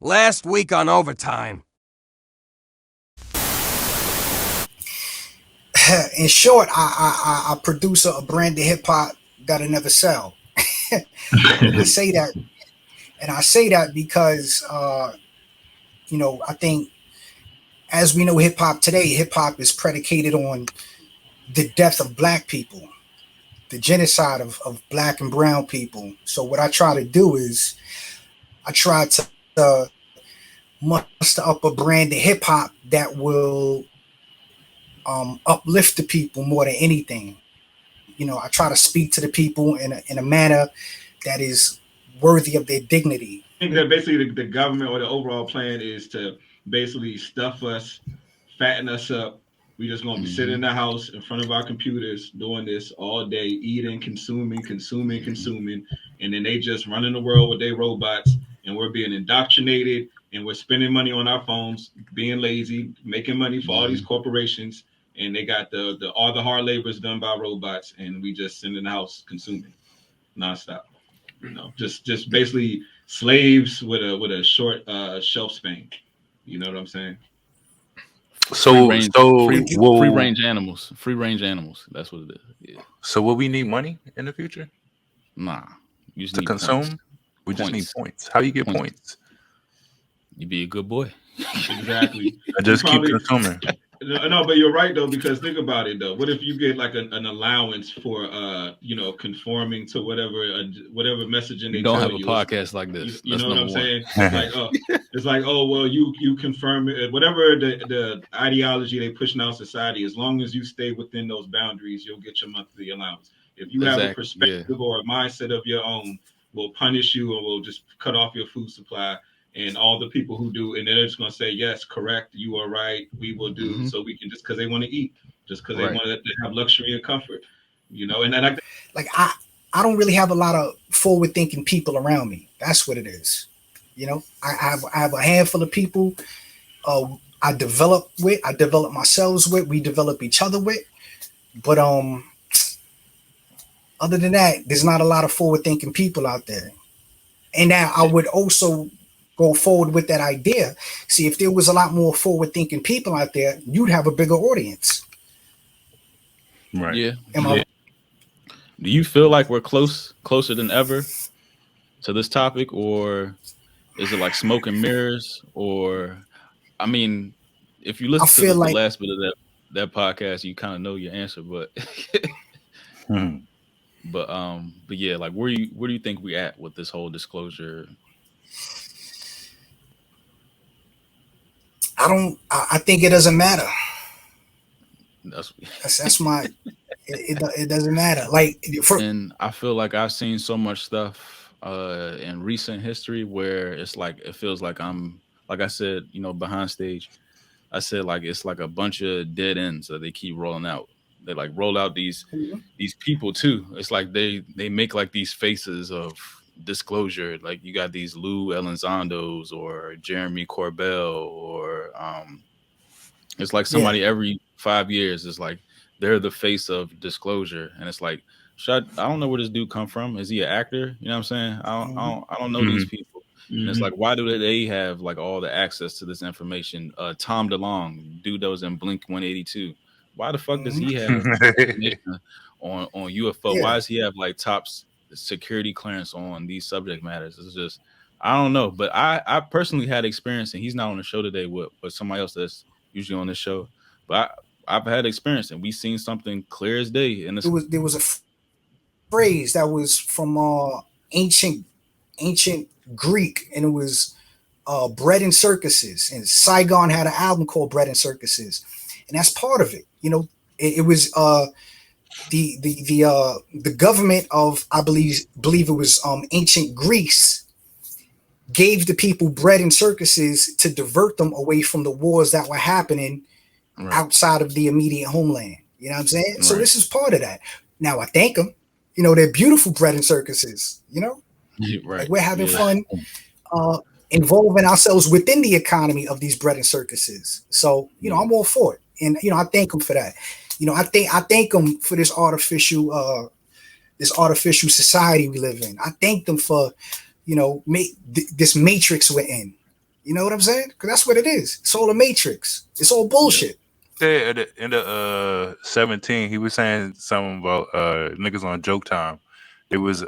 Last week on Overtime. In short, I produce a brand of hip hop that'll never sell. And I say that, because I think, as we know, hip hop today, hip hop is predicated on the death of black people, the genocide of black and brown people. So what I try to do is I try to muster up a brand of hip hop that will uplift the people more than anything. I try to speak to the people in a manner that is worthy of their dignity. I think that basically the government or the overall plan is to basically stuff us, fatten us up. We just gonna be sitting in the house in front of our computers doing this all day, eating, consuming, and then they just running the world with their robots, and we're being indoctrinated, and we're spending money on our phones, being lazy, making money for all these corporations, and they got the all the hard labor is done by robots, and we just sit in the house consuming nonstop. Just basically slaves with a short shelf span. You know what I'm saying? Free range animals. Free range animals. That's what it is. Yeah. So will we need money in the future? Nah. You just to need consume? Points. We just need points. How do you get points? You be a good boy. Exactly. I just keep consuming. No, but you're right though, because think about it though. What if you get like an allowance for conforming to whatever messaging they don't tell have you? A podcast like this. You know what I'm saying? It's like, oh well, you confirm it, whatever the ideology they push now in society. As long as you stay within those boundaries, you'll get your monthly allowance. If you have a perspective or a mindset of your own, we'll punish you or we'll just cut off your food supply. And all the people who do, and they're just going to say, yes, correct, you are right, we will do, so we can, just because they want to eat, just because they want to have luxury and comfort, and then I don't really have a lot of forward thinking people around me. That's what it is. I have a handful of people I develop myself with, we develop each other with, but other than that, there's not a lot of forward thinking people out there. And now I would also go forward with that idea. See, if there was a lot more forward-thinking people out there, you'd have a bigger audience. Right. Yeah. Do you feel like we're closer than ever to this topic, or is it like smoke and mirrors? Or, I mean, if you listen to the last bit of that podcast, you kind of know your answer. But, but yeah, like where do you think we at with this whole disclosure? I think it doesn't matter. That's my. It doesn't matter. And I feel like I've seen so much stuff in recent history where it's like it feels like I'm, like I said, behind stage. I said like it's like a bunch of dead ends that they keep rolling out. They like roll out these people too. It's like they make like these faces of disclosure. Like you got these Lou Elizondos or Jeremy Corbell, or it's like somebody every 5 years is like they're the face of disclosure, and it's like, I don't know where this dude come from. Is he an actor? You know what I'm saying? I don't know these people. And it's like, why do they have like all the access to this information? Tom DeLonge, dude that was in Blink 182. Why the fuck does he have information on UFO? Why does he have like top security clearance on these subject matters? It's just, I don't know. But I personally had experience, and he's not on the show today with somebody else that's usually on this show. But I've had experience, and we've seen something clear as day. And there was a phrase that was from ancient Greek, and it was bread and circuses. And Saigon had an album called Bread and Circuses, and that's part of it. It was the government of, I believe it was ancient Greece, gave the people bread and circuses to divert them away from the wars that were happening outside of the immediate homeland. You know what I'm saying? Right. So this is part of that. Now I thank them. They're beautiful bread and circuses. Like we're having fun involving ourselves within the economy of these bread and circuses. So I'm all for it, and I thank them for that. I thank them for this artificial society we live in. I thank them for this matrix we're in. You know what I'm saying? Because that's what it is. It's all a matrix. It's all bullshit. Yeah, in the 17, he was saying something about niggas on Joke Time. It was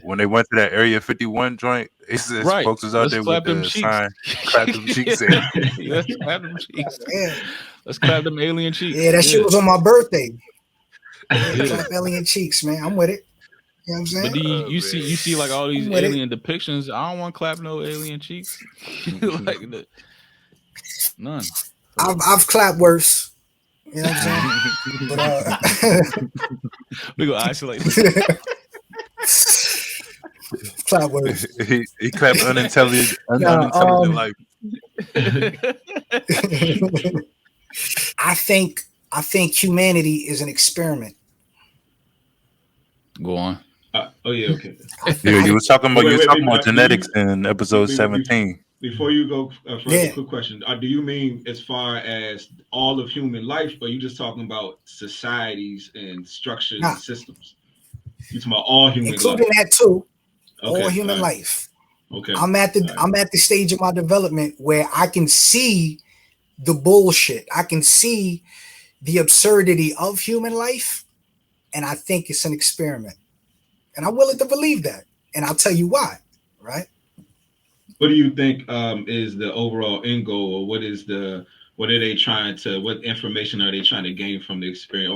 when they went to that Area 51 joint. It's Right. folks was out Let's there clap with them the cheeks. sign, clap them cheeks. Let's clap them cheeks. Yeah, Let's clap them alien cheeks. yeah, that shit was on my birthday. Yeah, Yeah. clap alien cheeks, man. I'm with it. You know what I'm saying? But do you see like all these I'm with it. alien depictions? I don't want to clap no alien cheeks. Like none. I've clapped worse. You know what I'm saying? But We go isolate. clap worse. he clapped unintelligent like. I think humanity is an experiment. Go on. Oh yeah, okay. Yeah, you was talking about Wait, about genetics in episode 17. Before you go further, Yeah. quick question: do you mean as far as all of human life, or are you just talking about societies and structures and systems? You talking about all human including life? that too. Okay, all human all right. life. Okay. I'm at the stage of my development where I can see the bullshit. I can see the absurdity of human life, and I think it's an experiment. And I'm willing to believe that. And I'll tell you why, right? What do you think is the overall end goal, or what information are they trying to gain from the experience,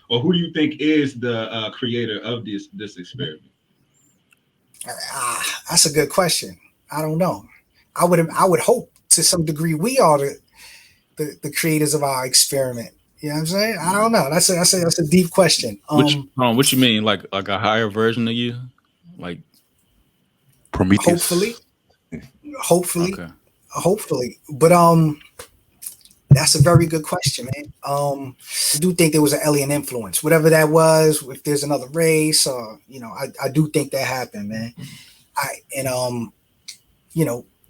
or who do you think is the creator of this experiment? That's a good question. I don't know. I would hope to some degree we are the creators of our experiment. You know what I'm saying? I don't know. That's a deep question. What you mean? Like a higher version of you? Like Prometheus? Hopefully. Okay. Hopefully. But that's a very good question, man. I do think there was an alien influence, whatever that was. If there's another race, or I do think that happened, man.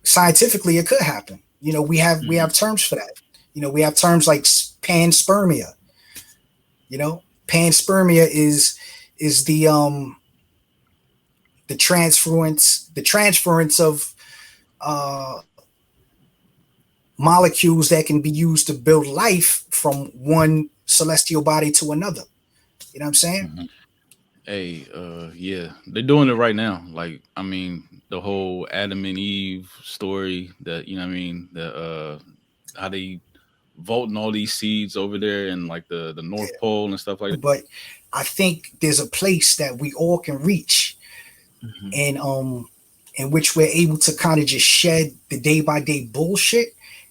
Scientifically, it could happen. We have terms for that. We have terms like panspermia. Panspermia is the transference of molecules that can be used to build life from one celestial body to another. You know what I'm saying? Mm-hmm. Hey, yeah, they're doing it right now. Like, I mean, the whole Adam and Eve story, that, the how they voting all these seeds over there in like the North Pole and stuff like that. But I think there's a place that we all can reach, and in which we're able to kind of just shed the day by day bullshit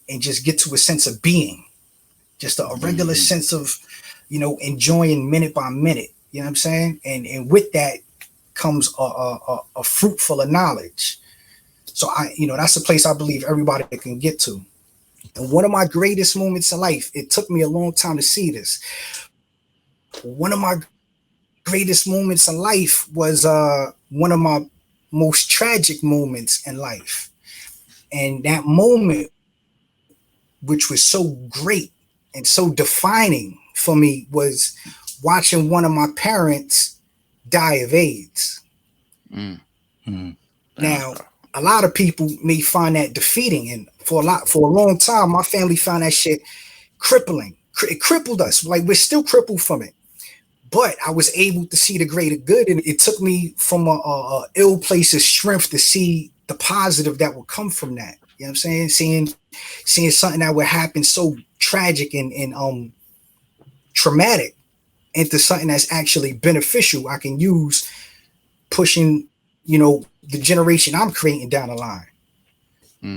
and just get to a sense of being, just a regular sense of, enjoying minute by minute. You know what I'm saying? And with that comes a fruitful of knowledge. So that's a place I believe everybody can get to. And one of my greatest moments in life, it took me a long time to see this. One of my greatest moments in life was one of my most tragic moments in life. And that moment, which was so great and so defining for me, was watching one of my parents die of AIDS. Now, a lot of people may find that defeating, and for a long time, my family found that shit crippling. It crippled us. Like, we're still crippled from it. But I was able to see the greater good, and it took me from a ill place of strength to see the positive that would come from that. You know what I'm saying? Seeing something that would happen so tragic and traumatic into something that's actually beneficial I can use, pushing, the generation I'm creating down the line.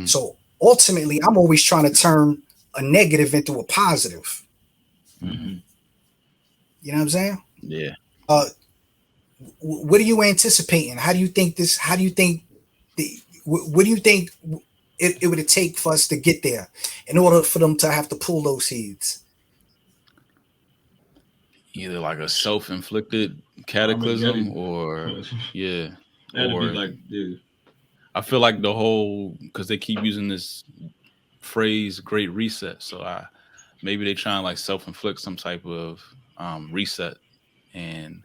So ultimately, I'm always trying to turn a negative into a positive. You know what I'm saying? Yeah. What are you anticipating? How do you think what do you think it would take for us to get there in order for them to have to pull those seeds? Either like a self-inflicted cataclysm, or yeah. That'd or be like, dude. I feel like the whole, because they keep using this phrase "Great Reset," so maybe they try and like self-inflict some type of reset, and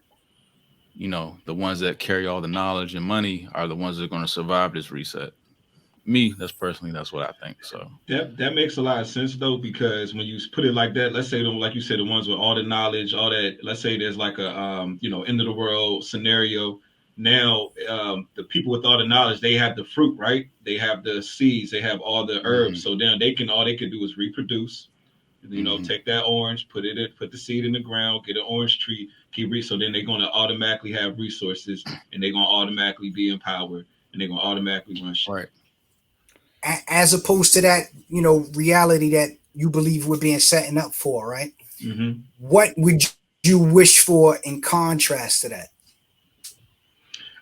the ones that carry all the knowledge and money are the ones that are going to survive this reset. Me, that's what I think. So that makes a lot of sense though, because when you put it like that, let's say like you said, the ones with all the knowledge, all that. Let's say there's like a end of the world scenario. Now the people with all the knowledge, they have the fruit, right? They have the seeds, they have all the herbs. So then all they can do is reproduce. Take that orange, put the seed in the ground, get an orange tree, so then they're gonna automatically have resources, and they're gonna automatically be empowered, and they're gonna automatically run shit. Right. As opposed to that, reality that you believe we're being setting up for, right? Mm-hmm. What would you wish for in contrast to that?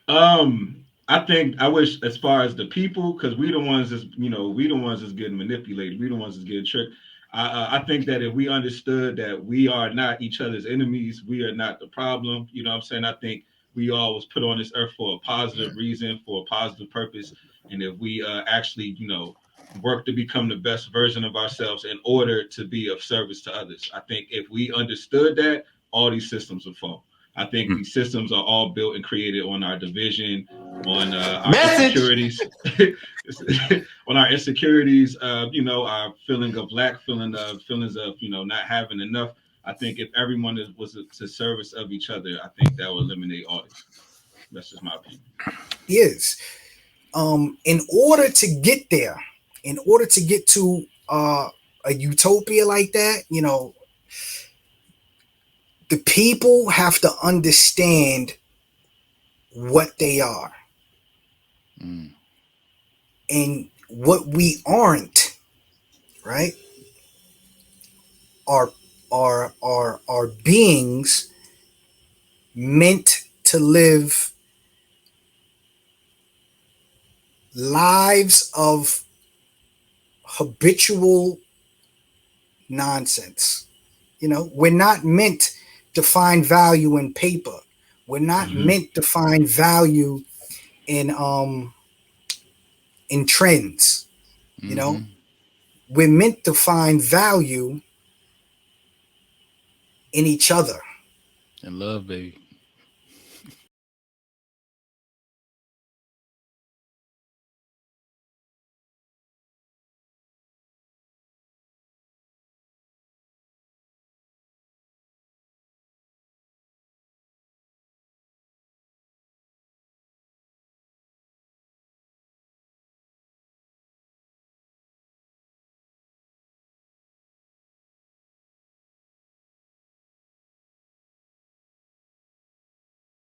I think I wish, as far as the people, because we the ones that's getting manipulated, we the ones that's getting tricked. I think that if we understood that we are not each other's enemies, we are not the problem. You know what I'm saying? I think we all was put on this earth for a positive reason, for a positive purpose. And if we actually, work to become the best version of ourselves in order to be of service to others, I think if we understood that, all these systems would fall. I think these systems are all built and created on our division, on our insecurities, on our insecurities, our feelings of not having enough. I think if everyone was to service of each other, I think that would eliminate all this. That's just my opinion. Yes. In order to get there, in order to get to a utopia like that, the people have to understand what they are. And what we aren't, right, are beings meant to live lives of habitual nonsense. We're not meant to find value in paper. We're not meant to find value in trends. We're meant to find value in each other. And love, baby.